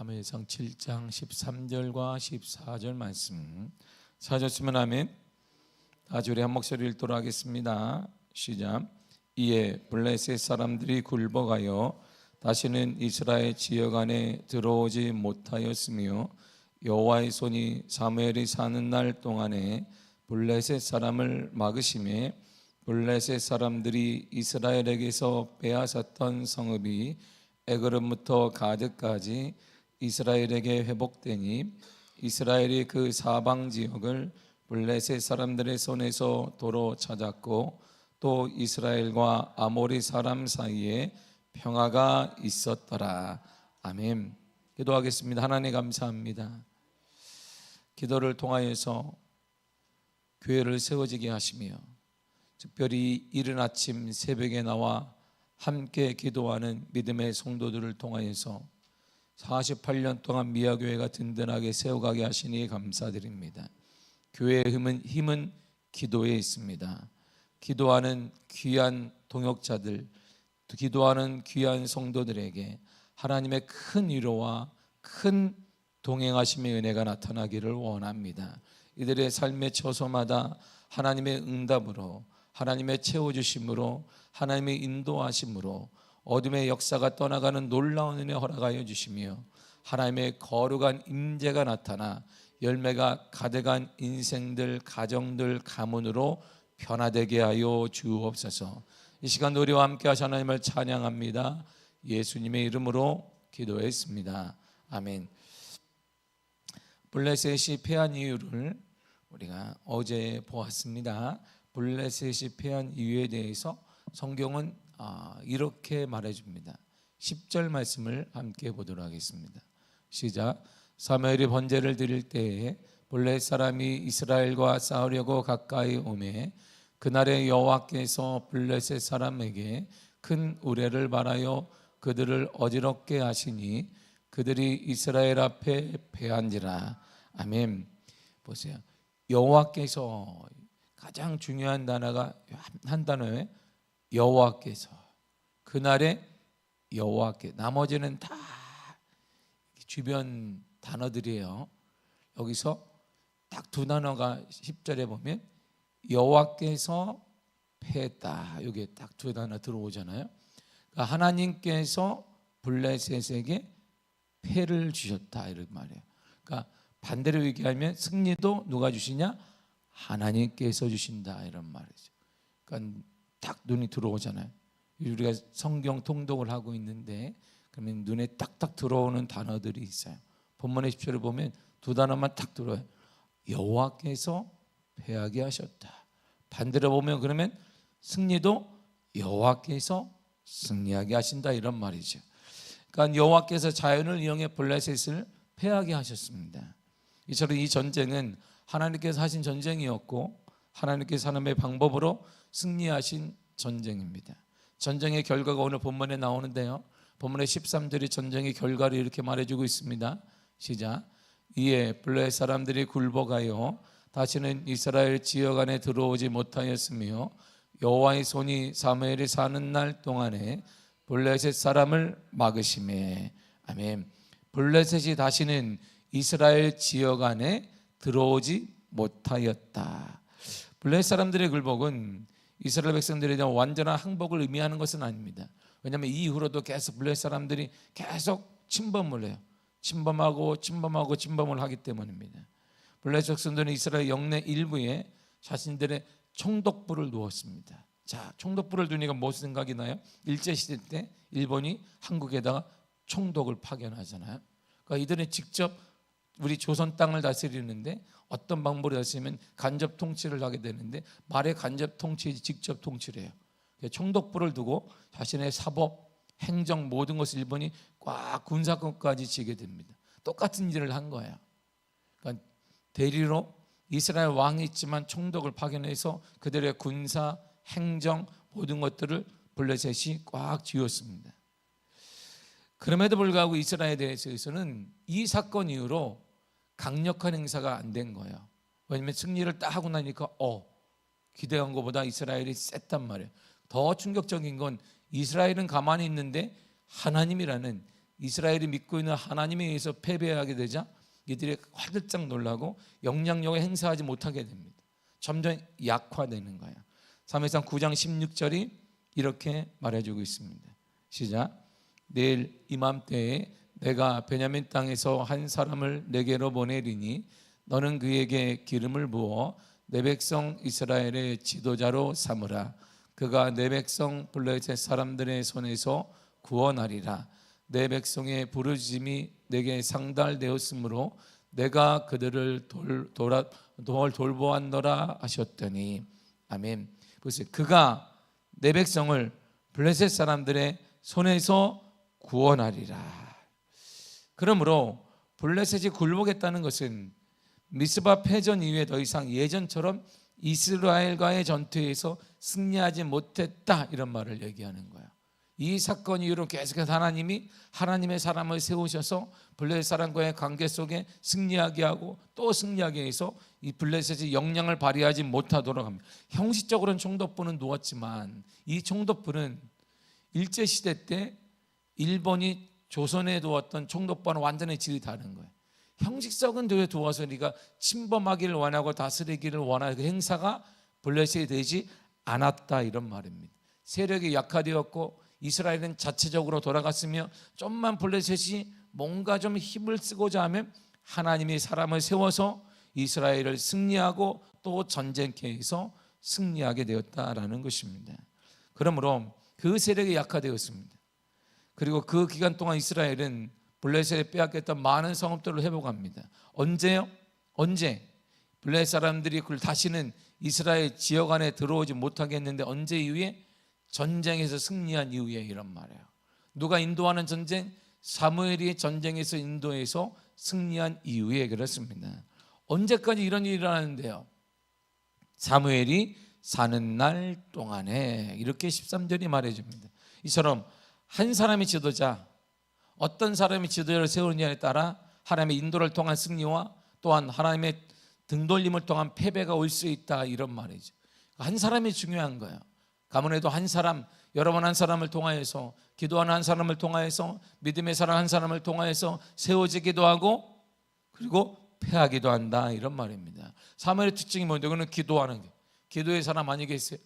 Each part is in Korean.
사무엘상 7장 13절과 14절 말씀 찾았으면 아멘. 다 우리 한 목소리 읽도록 하겠습니다. 시작. 이에 블레셋 사람들이 굴복하여 다시는 이스라엘 지역 안에 들어오지 못하였으며 여호와의 손이 사무엘이 사는 날 동안에 블레셋 사람을 막으심에 블레셋 사람들이 이스라엘에게서 빼앗았던 성읍이 에그름부터 가드까지 이스라엘에게 회복되니 이스라엘이 그 사방 지역을 블레셋 사람들의 손에서 도로 찾았고 또 이스라엘과 아모리 사람 사이에 평화가 있었더라. 아멘. 기도하겠습니다. 하나님 감사합니다. 기도를 통하여서 교회를 세워지게 하시며 특별히 이른 아침 새벽에 나와 함께 기도하는 믿음의 성도들을 통하여서 48년 동안 미아교회가 든든하게 세워가게 하시니 감사드립니다. 교회의 힘은 기도에 있습니다. 기도하는 귀한 동역자들, 기도하는 귀한 성도들에게 하나님의 큰 위로와 큰 동행하심의 은혜가 나타나기를 원합니다. 이들의 삶의 처소마다 하나님의 응답으로, 하나님의 채워주심으로, 하나님의 인도하심으로 어둠의 역사가 떠나가는 놀라운 은혜 허락하여 주시며 하나님의 거룩한 임재가 나타나 열매가 가득한 인생들, 가정들, 가문으로 변화되게 하여 주옵소서. 이 시간 우리와 함께 하신 하나님을 찬양합니다. 예수님의 이름으로 기도했습니다. 아멘. 블레셋이 패한 이유를 우리가 어제 보았습니다. 블레셋이 패한 이유에 대해서 성경은 이렇게 말해줍니다. 10절 말씀을 함께 보도록 하겠습니다. 시작. 사무엘이 번제를 드릴 때에 블레셋 사람이 이스라엘과 싸우려고 가까이 오매 그날에 여호와께서 블레셋 사람에게 큰 우레를 말하여 그들을 어지럽게 하시니 그들이 이스라엘 앞에 패한지라. 아멘. 보세요. 여호와께서 가장 중요한 단어가 한 단어에 여호와께서, 그날에 여호와께, 나머지는 다 주변 단어들이에요. 여기서 딱 두 단어가 10절에 보면 여호와께서 패했다, 이게 딱 두 단어 들어오잖아요. 그러니까 하나님께서 블레셋에게 패를 주셨다 이런 말이에요. 그러니까 반대로 얘기하면 승리도 누가 주시냐? 하나님께서 주신다 이런 말이죠. 그러니까 딱 눈이 들어오잖아요. 우리가 성경 통독을 하고 있는데 그러면 눈에 딱딱 들어오는 단어들이 있어요. 본문의 10절을 보면 두 단어만 딱 들어요. 여호와께서 패하게 하셨다. 반대로 보면 그러면 승리도 여호와께서 승리하게 하신다 이런 말이죠. 그러니까 여호와께서 자연을 이용해 블레셋을 패하게 하셨습니다. 이처럼 이 전쟁은 하나님께서 하신 전쟁이었고 하나님께서 하나님의 방법으로 승리하신 전쟁입니다. 전쟁의 결과가 오늘 본문에 나오는데요. 본문의 13절이 전쟁의 결과를 이렇게 말해주고 있습니다. 시작. 이에 블레셋 사람들이 굴복하여 다시는 이스라엘 지역 안에 들어오지 못하였으며 여호와의 손이 사무엘이 사는 날 동안에 블레셋 사람을 막으심에. 아멘. 블레셋이 다시는 이스라엘 지역 안에 들어오지 못하였다. 블레셋 사람들의 굴복은 이스라엘 백성들에 대한 완전한 항복을 의미하는 것은 아닙니다. 왜냐하면 이후로도 계속 블레셋 사람들이 계속 침범을 해요. 침범을 하기 때문입니다. 블레셋 백성들은 이스라엘 영내 일부에 자신들의 총독부를 두었습니다. 자, 총독부를 두니까 무슨 생각이 나요? 일제시대 때 일본이 한국에다가 총독을 파견하잖아요. 그러니까 이들은 직접 우리 조선 땅을 다스리는데 어떤 방법으로 다스리면 간접 통치를 하게 되는데 말의 간접 통치, 직접 통치를 해요. 총독부를 두고 자신의 사법, 행정 모든 것을 일본이 꽉 군사권까지 지게 됩니다. 똑같은 일을 한 거예요. 그러니까 대리로 이스라엘 왕이 있지만 총독을 파견해서 그들의 군사, 행정 모든 것들을 블레셋이 꽉 쥐었습니다. 그럼에도 불구하고 이스라엘에 대해서는 이 사건 이후로 강력한 행사가 안 된 거예요. 왜냐하면 승리를 딱 하고 나니까 기대한 것보다 이스라엘이 셌단 말이에요. 더 충격적인 건 이스라엘은 가만히 있는데 하나님이라는 이스라엘이 믿고 있는 하나님에 의해서 패배하게 되자 이들이 화들짝 놀라고 영향력을 행사하지 못하게 됩니다. 점점 약화되는 거예요. 사무엘상 9장 16절이 이렇게 말해주고 있습니다. 시작. 내일 이맘때에 내가 베냐민 땅에서 한 사람을 내게로 보내리니 너는 그에게 기름을 부어 내 백성 이스라엘의 지도자로 삼으라. 그가 내 백성 블레셋 사람들의 손에서 구원하리라. 내 백성의 부르짖음이 내게 상달되었으므로 내가 그들을 돌보았노라 하셨더니 아멘. 보세요. 그가 내 백성을 블레셋 사람들의 손에서 구원하리라. 그러므로 블레셋이 굴복했다는 것은 미스바 패전 이후에 더 이상 예전처럼 이스라엘과의 전투에서 승리하지 못했다, 이런 말을 얘기하는 거예요. 이 사건 이후로 계속해서 하나님이 하나님의 사람을 세우셔서 블레셋 사람과의 관계 속에 승리하게 하고 또 승리하게 해서 이 블레셋이 영향을 발휘하지 못하도록 합니다. 형식적으로는 총독부는 놓았지만 이 총독부는 일제시대 때 일본이 조선에 두었던 총독부와는 완전히 질이 다른 거예요. 형식적은 두어서 우리가 침범하기를 원하고 다스리기를 원하는 그 행사가 블레셋이 되지 않았다, 이런 말입니다. 세력이 약화되었고 이스라엘은 자체적으로 돌아갔으며 좀만 블레셋이 뭔가 좀 힘을 쓰고자 하면 하나님이 사람을 세워서 이스라엘을 승리하고 또 전쟁케 해서 승리하게 되었다라는 것입니다. 그러므로 그 세력이 약화되었습니다. 그리고 그 기간 동안 이스라엘은 블레셋에 빼앗겼던 많은 성읍들을 회복합니다. 언제요? 언제? 블레셋 사람들이 그걸 다시는 이스라엘 지역 안에 들어오지 못하게 했는데 언제 이후에? 전쟁에서 승리한 이후에, 이런 말이에요. 누가 인도하는 전쟁? 사무엘이 전쟁에서 인도해서 승리한 이후에 그렇습니다. 언제까지 이런 일이 일어나는데요? 사무엘이 사는 날 동안에, 이렇게 13절이 말해줍니다. 이처럼 한 사람의 지도자, 어떤 사람이 지도자를 세우느냐에 따라 하나님의 인도를 통한 승리와 또한 하나님의 등돌림을 통한 패배가 올 수 있다, 이런 말이죠. 한 사람이 중요한 거예요. 가문에도 한 사람, 여러분 한 사람을 통하여서, 기도하는 한 사람을 통하여서, 믿음의 사람 한 사람을 통하여서 세워지기도 하고 그리고 패하기도 한다, 이런 말입니다. 사무엘의 특징이 뭔데? 그는 기도하는 게, 기도의 사람 아니겠어요?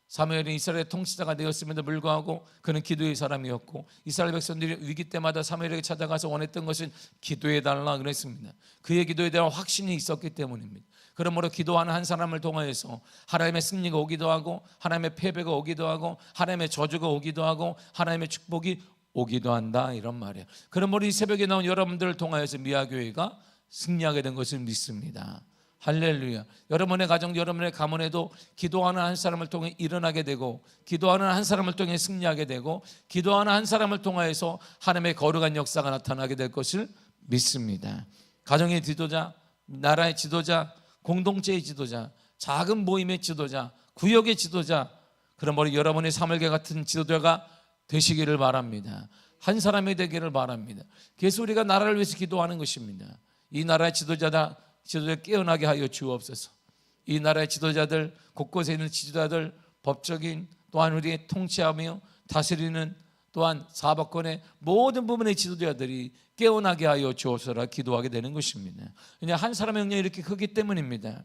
사무엘은 이스라엘의 통치자가 되었음에도 불구하고 그는 기도의 사람이었고, 이스라엘 백성들이 위기 때마다 사무엘에게 찾아가서 원했던 것은 기도해달라 그랬습니다. 그의 기도에 대한 확신이 있었기 때문입니다. 그러므로 기도하는 한 사람을 통하여서 하나님의 승리가 오기도 하고 하나님의 패배가 오기도 하고 하나님의 저주가 오기도 하고 하나님의 축복이 오기도 한다, 이런 말이에요. 그러므로 이 새벽에 나온 여러분들을 통하여서 미아교회가 승리하게 된 것을 믿습니다. 할렐루야. 여러분의 가정, 여러분의 가문에도 기도하는 한 사람을 통해 일어나게 되고, 기도하는 한 사람을 통해 승리하게 되고, 기도하는 한 사람을 통하여서 하나님의 거룩한 역사가 나타나게 될 것을 믿습니다. 가정의 지도자, 나라의 지도자, 공동체의 지도자, 작은 모임의 지도자, 구역의 지도자, 그러므로 여러분의 사물개 같은 지도자가 되시기를 바랍니다. 한 사람이 되기를 바랍니다. 그래서 우리가 나라를 위해서 기도하는 것입니다. 이 나라의 지도자들 깨어나게 하여 주옵소서. 이 나라의 지도자들, 곳곳에 있는 지도자들, 법적인 또한 우리의 통치하며 다스리는 또한 사법권의 모든 부분의 지도자들이 깨어나게 하여 주옵소서 기도하게 되는 것입니다. 그냥 한 사람의 영향이 이렇게 크기 때문입니다.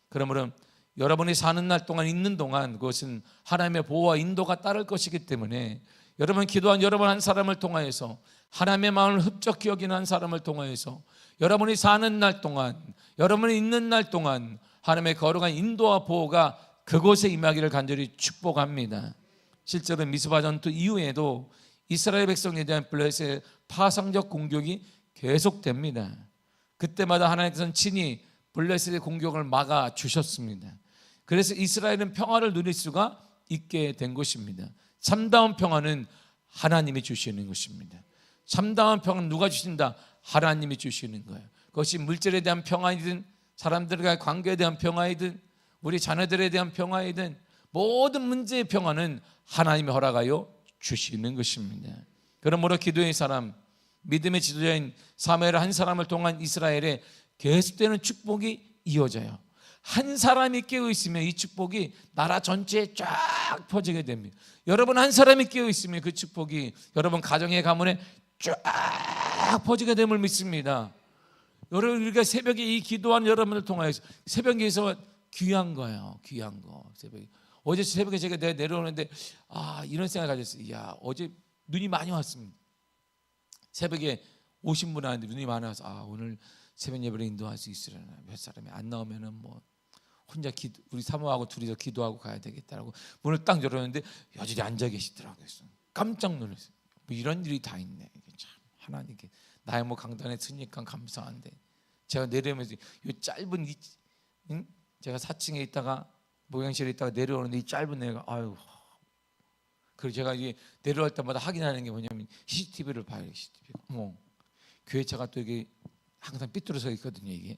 그러므로 여러분이 사는 날 동안, 있는 동안 그것은 하나님의 보호와 인도가 따를 것이기 때문에 여러분 기도한 여러분 한 사람을 통하여서, 하나님의 마음을 흡족히 여기는 한 사람을 통하여서, 여러분이 사는 날 동안, 여러분이 있는 날 동안 하나님의 거룩한 인도와 보호가 그곳에 임하기를 간절히 축복합니다. 실제로 미스바 전투 이후에도 이스라엘 백성에 대한 블레셋의 파상적 공격이 계속됩니다. 그때마다 하나님께서는 친히 블레셋의 공격을 막아주셨습니다. 그래서 이스라엘은 평화를 누릴 수가 있게 된 것입니다. 참다운 평화는 하나님이 주시는 것입니다. 참다운 평화는 누가 주신다? 하나님이 주시는 거예요. 그것이 물질에 대한 평화이든 사람들과의 관계에 대한 평화이든 우리 자녀들에 대한 평화이든 모든 문제의 평화는 하나님이 허락하여 주시는 것입니다. 그러므로 기도의 사람, 믿음의 지도자인 사무엘 한 사람을 통한 이스라엘에 계속되는 축복이 이어져요. 한 사람이 깨어 있으면 이 축복이 나라 전체에 쫙 퍼지게 됩니다. 여러분 한 사람이 깨어 있으면 그 축복이 여러분 가정의 가문에 쫙 퍼지게 됨을 믿습니다. 여러분, 우리가 새벽에 이 기도한 여러분을 통하여서 새벽에서 귀한 거예요. 귀한 거. 새벽에 어제 새벽에 제가 내려오는데 이런 생각을 가졌어요. 야, 어제 눈이 많이 왔습니다. 새벽에 오신 분 하는데 눈이 많이 와서 오늘 새벽 예배를 인도할 수 있으려나. 몇 사람이 안 나오면은 뭐 혼자 우리 사모하고 둘이서 기도하고 가야 되겠다라고 문을 딱 열었는데 여전히 앉아 계시더라고요. 깜짝 놀랐어요. 뭐 이런 일이 다 있네. 참 하나님께 나의 뭐 강단에 서니까 감사한데, 제가 내려오면서 이 짧은 제가 4층에 있다가 목양실에 있다가 내려오는데 이 짧은 내가 그리고 제가 이게 내려올 때마다 확인하는 게 뭐냐면 CCTV를 봐요. CCTV. 교회차가 또 이게 항상 삐뚤어서 있거든요. 이게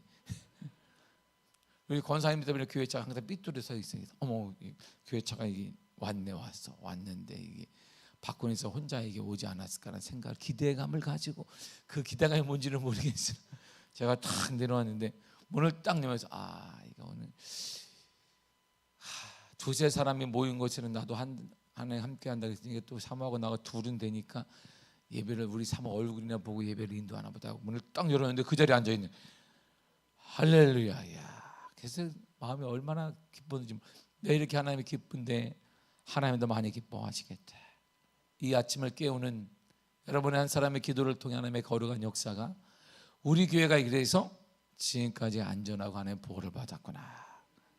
우리 권사님 때문에 교회차가 항상 삐뚤어서 있어요. 교회차가 이게 왔는데 이게 박군에서 혼자 이게 오지 않았을까라는 생각을, 기대감을 가지고, 그 기대감이 뭔지는 모르겠어요. 제가 탁 내려왔는데 문을 딱 열면서 이거 오늘 두세 사람이 모인 것에는 나도 하나님 함께 한다 그랬으니까 또 사모하고 나가 둘은 되니까 예배를 우리 사모 얼굴이나 보고 예배를 인도하나 보다 하고 문을 딱 열었는데 그 자리에 앉아 있는, 할렐루야. 야, 그래서 마음이 얼마나 기뻤는지. 내 이렇게 하나님이 기쁜데 하나님도 많이 기뻐하시겠다. 이 아침을 깨우는 여러분의 한 사람의 기도를 통해 하나님의 거룩한 역사가 우리 교회가 이래서 지금까지 안전하고 하나님의 보호를 받았구나,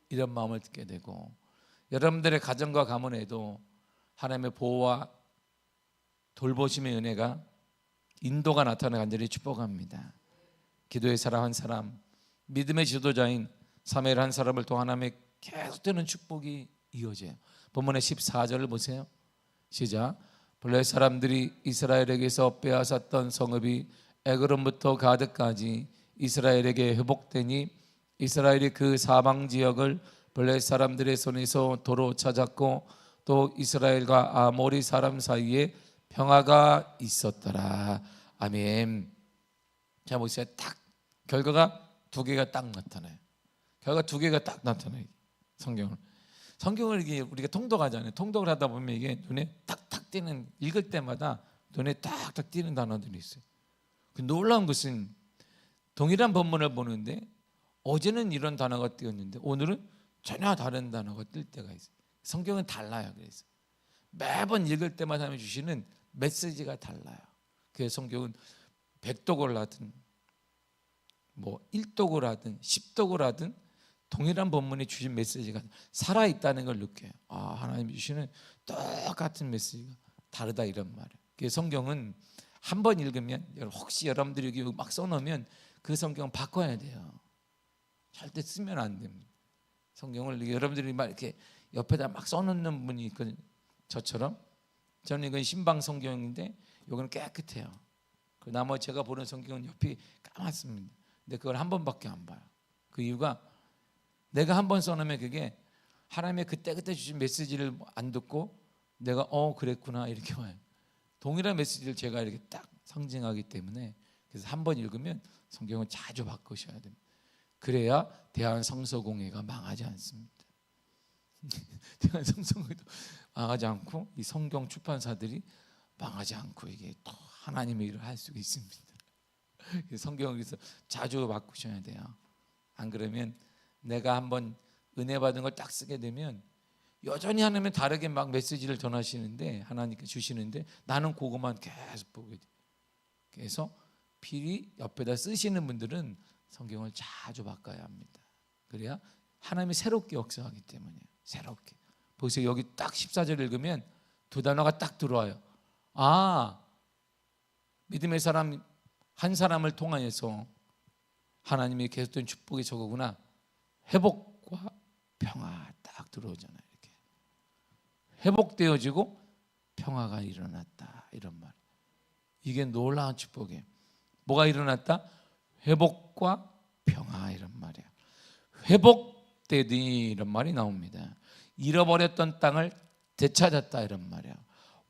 이런 마음을 듣게 되고, 여러분들의 가정과 가문에도 하나님의 보호와 돌보심의 은혜가, 인도가 나타나는 간절히 축복합니다. 기도의 사람 한 사람, 믿음의 지도자인 사무엘 한 사람을 통해 하나님의 계속되는 축복이 이어져요. 본문의 14절을 보세요. 시작. 본래 사람들이 이스라엘에게서 빼앗았던 성읍이 에그론부터 가드까지 이스라엘에게 회복되니 이스라엘이 그 사방 지역을 블레 사람들의 손에서 도로 찾았고 또 이스라엘과 아모리 사람 사이에 평화가 있었더라. 아멘. 자 보세요. 딱 결과가 두 개가 딱 나타나요. 결과 두 개가 딱 나타나요. 성경을 이게 우리가 통독하잖아요. 통독을 하다 보면 이게 눈에 탁탁 띄는, 읽을 때마다 눈에 탁탁 띄는 단어들이 있어요. 그 놀라운 것은 동일한 본문을 보는데 어제는 이런 단어가 띄었는데 오늘은 전혀 다른 단어가 뜰 때가 있어요. 성경은 달라요. 그래서 매번 읽을 때마다 하나님 주시는 메시지가 달라요. 그래서 성경은 100독을 하든 뭐 1독을 하든 10독을 하든 동일한 본문이 주신 메시지가 살아있다는 걸 느껴요. 하나님이 주시는 똑같은 메시지가 다르다, 이런 말이에요. 그래서 성경은 한 번 읽으면, 혹시 여러분들이 여기 막 써놓으면 그 성경은 바꿔야 돼요. 절대 쓰면 안 됩니다. 성경을 여러분들이 막 이렇게 옆에다 막 써놓는 분이 있거든요. 저처럼. 저는 이건 신방 성경인데 이거는 깨끗해요. 그 나머지 제가 보는 성경은 옆이 까맣습니다. 근데 그걸 한 번밖에 안 봐요. 그 이유가 내가 한 번 써놓으면 그게 하나님의 그때 주신 메시지를 안 듣고 내가 그랬구나 이렇게 와요. 동일한 메시지를 제가 이렇게 딱 상징하기 때문에, 그래서 한 번 읽으면 성경을 자주 바꾸셔야 됩니다. 그래야 대한 성서공회가 망하지 않습니다. 대한 성서공회도 망하지 않고 이 성경 출판사들이 망하지 않고 이게 또 하나님의 일을 할 수 있습니다. 성경을 그래서 자주 바꾸셔야 돼요. 안 그러면 내가 한번 은혜 받은 걸 딱 쓰게 되면 여전히 하나님은 다르게 막 메시지를 전하시는데, 하나님께 주시는데 나는 그것만 계속 보게 돼. 그래서 필히 옆에다 쓰시는 분들은 성경을 자주 바꿔야 합니다. 그래야 하나님이 새롭게 역사하기 때문이에요. 새롭게. 보세요. 여기 딱 14절 읽으면 두 단어가 딱 들어와요. 믿음의 사람 한 사람을 통하여서 하나님이 계속된 축복이 저거구나. 회복과 평화 딱 들어오잖아요. 이렇게 회복되어지고 평화가 일어났다, 이런 말. 이게 놀라운 축복이에요. 뭐가 일어났다? 회복과 평화, 이런 말이에요. 회복되니 이런 말이 나옵니다. 잃어버렸던 땅을 되찾았다, 이런 말이에요.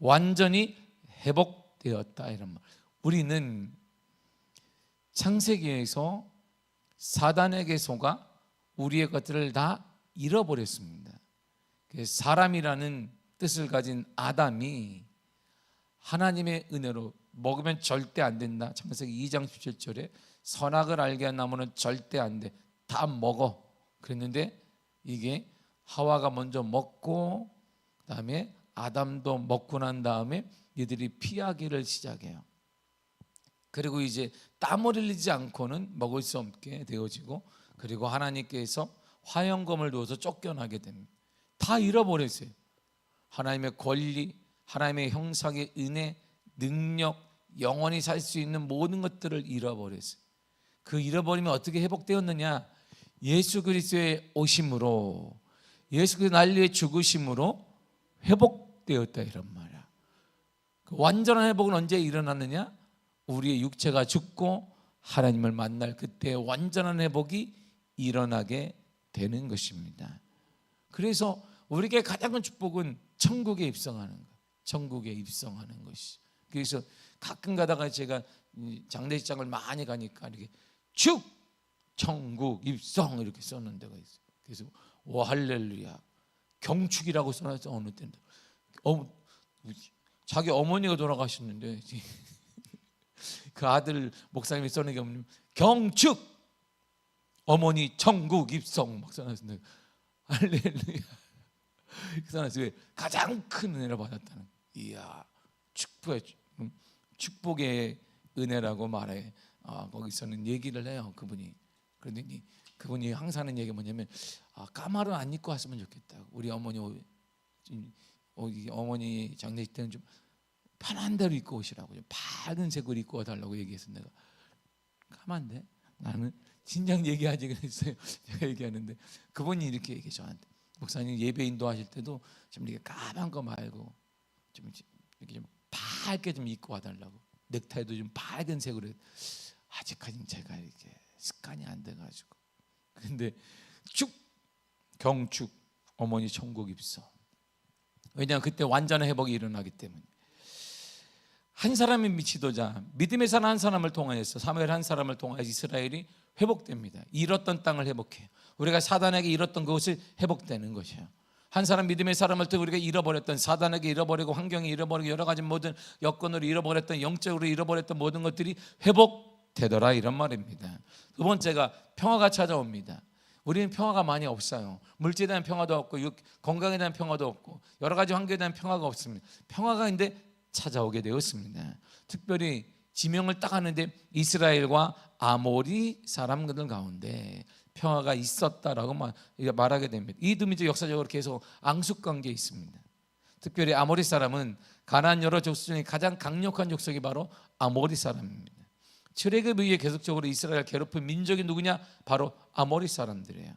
완전히 회복되었다, 이런 말. 우리는 창세기에서 사단에게 속아 우리의 것들을 다 잃어버렸습니다. 사람이라는 뜻을 가진 아담이 하나님의 은혜로 먹으면 절대 안 된다. 창세기 2장 17절에 선악을 알게 한 나무는 절대 안 돼. 다 먹어. 그랬는데 이게 하와가 먼저 먹고 그다음에 아담도 먹고 난 다음에 이들이 피하기를 시작해요. 그리고 이제 땀을 흘리지 않고는 먹을 수 없게 되어지고, 그리고 하나님께서 화영검을 두어서 쫓겨나게 됩니다. 다 잃어버렸어요. 하나님의 권리, 하나님의 형상의 은혜, 능력, 영원히 살 수 있는 모든 것들을 잃어버렸어요. 그 잃어버리면 어떻게 회복되었느냐? 예수 그리스도의 오심으로, 예수 그리스도 날 위해 죽으심으로 회복되었다 이런 말이야. 그 완전한 회복은 언제 일어났느냐? 우리의 육체가 죽고 하나님을 만날 그때 완전한 회복이 일어나게 되는 것입니다. 그래서 우리에게 가장 큰 축복은 천국에 입성하는 것, 천국에 입성하는 것이. 그래서 가끔 가다가 제가 장례식장을 많이 가니까 이렇게 축 천국 입성 이렇게 써놓은 데가 있어요. 그래서 오 할렐루야 경축이라고 써놨어. 어느 때인데 자기 어머니가 돌아가셨는데 그 아들 목사님이 써놓은 게 뭐냐면 경축 어머니 천국 입성 막 써놨는데 할렐루야 써놨어요. 왜? 가장 큰 은혜를 받았다는. 이야 축복의 은혜라고 말해. 거기서는 얘기를 해요. 그러더니 그분이 항상 하는 얘기가 뭐냐면 까마를 안 입고 왔으면 좋겠다. 우리 어머니 장례식 때는 좀 편한 대로 입고 오시라고, 좀 밝은 색으로 입고 와달라고 얘기해서 내가 까만데 나는 진작 얘기하지 그랬어요. 제가 얘기하는데 그분이 이렇게 얘기해 저한테. 목사님 예배 인도하실 때도 좀 이렇게 까만 거 말고 좀 이렇게 좀 밝게 좀 입고 와달라고. 넥타이도 좀 밝은 색으로. 아직까지는 제가 이렇게 습관이 안 돼가지고. 그런데 경축 어머니 천국 입성. 왜냐하면 그때 완전한 회복이 일어나기 때문에. 한 사람이 미치도자 믿음의 사람 한 사람을 통하여서 사무엘 한 사람을 통하여서 이스라엘이 회복됩니다. 잃었던 땅을 회복해요. 우리가 사단에게 잃었던 그것을 회복되는 것이에요. 한 사람 믿음의 사람을 통해 우리가 잃어버렸던, 사단에게 잃어버리고 환경에 잃어버리고 여러 가지 모든 여건으로 잃어버렸던, 영적으로 잃어버렸던 모든 것들이 회복되더라 이런 말입니다. 두 번째가 평화가 찾아옵니다. 우리는 평화가 많이 없어요. 물질에 대한 평화도 없고 건강에 대한 평화도 없고 여러 가지 환경에 대한 평화가 없습니다. 평화가 근데 찾아오게 되었습니다. 특별히 지명을 딱 하는데 이스라엘과 아모리 사람들 가운데 평화가 있었다라고 말하게 됩니다. 이 민족 역사적으로 계속 앙숙관계에 있습니다. 특별히 아모리 사람은 가나안 여러 족속 중에 가장 강력한 족속이 바로 아모리 사람입니다. 출애굽에 의해 계속적으로 이스라엘 괴롭힌 민족이 누구냐? 바로 아모리 사람들이에요.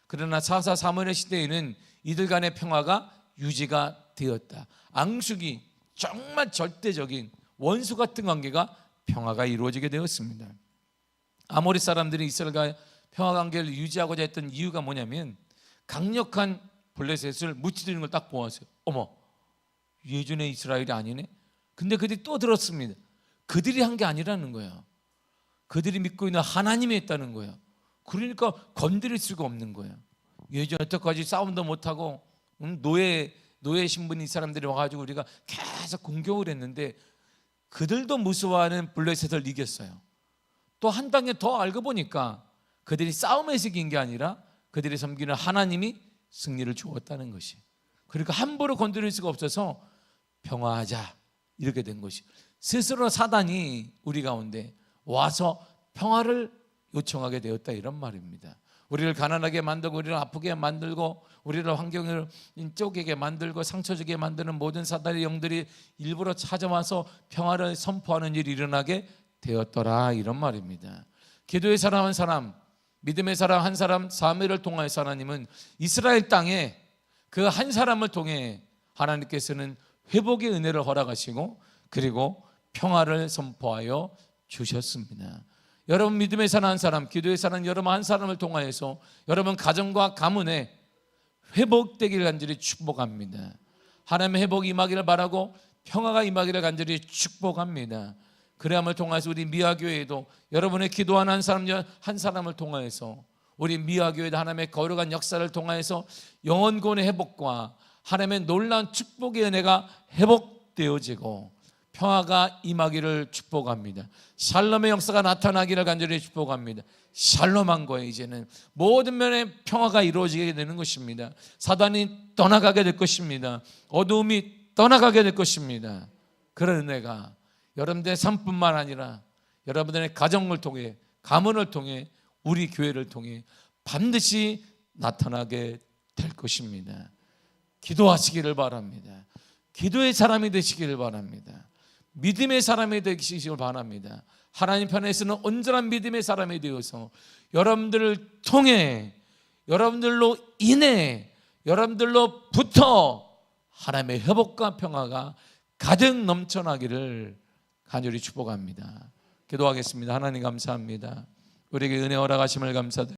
그러나 사사 사무엘 시대에는 이들 간의 평화가 유지가 되었다. 앙숙이 정말 절대적인 원수 같은 관계가 평화가 이루어지게 되었습니다. 아모리 사람들이 이스라엘과 평화 관계를 유지하고자 했던 이유가 뭐냐면 강력한 블레셋을 무찌르는 걸 딱 보았어요. 어머, 예전의 이스라엘이 아니네. 근데 그들이 또 들었습니다. 그들이 한 게 아니라는 거예요. 그들이 믿고 있는 하나님이 했다는 거예요. 그러니까 건드릴 수가 없는 거예요. 예전 여태까지 싸움도 못하고 노예 신분인 이 사람들이 와가지고 우리가 계속 공격을 했는데 그들도 무서워하는 블레셋을 이겼어요. 또 한 단계 더 알고 보니까 그들이 싸움에서 이긴 게 아니라 그들이 섬기는 하나님이 승리를 주었다는 것이. 그러니까 함부로 건드릴 수가 없어서 평화하자 이렇게 된 것이. 스스로 사단이 우리 가운데 와서 평화를 요청하게 되었다 이런 말입니다. 우리를 가난하게 만들고 우리를 아프게 만들고 우리를 환경을 쪼개게 만들고 상처 주게 만드는 모든 사단의 영들이 일부러 찾아와서 평화를 선포하는 일이 일어나게 되었더라 이런 말입니다. 기도의 사람 한 사람, 믿음의 사람 한 사람 사무엘을 통하여서 하나님은 이스라엘 땅에 그 한 사람을 통해 하나님께서는 회복의 은혜를 허락하시고 그리고 평화를 선포하여 주셨습니다. 여러분 믿음의 사람 한 사람, 기도의 사람 여러분 한 사람을 통하여서 여러분 가정과 가문에 회복되기를 간절히 축복합니다. 하나님의 회복이 임하기를 바라고 평화가 임하기를 간절히 축복합니다. 그래야을 통해서 우리 미아교회에도 여러분의 기도하는 한 사람을 통하여서 우리 미아교회도 하나님의 거룩한 역사를 통하여서 영혼권의 회복과 하나님의 놀라운 축복의 은혜가 회복되어지고 평화가 임하기를 축복합니다. 샬롬의 역사가 나타나기를 간절히 축복합니다. 샬롬한 거예요. 이제는 모든 면의 평화가 이루어지게 되는 것입니다. 사단이 떠나가게 될 것입니다. 어두움이 떠나가게 될 것입니다. 그런 은혜가 여러분들의 삶뿐만 아니라 여러분들의 가정을 통해, 가문을 통해, 우리 교회를 통해 반드시 나타나게 될 것입니다. 기도하시기를 바랍니다. 기도의 사람이 되시기를 바랍니다. 믿음의 사람이 되시기를 바랍니다. 하나님 편에서는 온전한 믿음의 사람이 되어서 여러분들을 통해, 여러분들로 인해, 여러분들로부터 하나님의 회복과 평화가 가득 넘쳐나기를 간절히 축복합니다. 기도하겠습니다. 하나님 감사합니다. 우리에게 은혜 허락하심을 감사드립니다.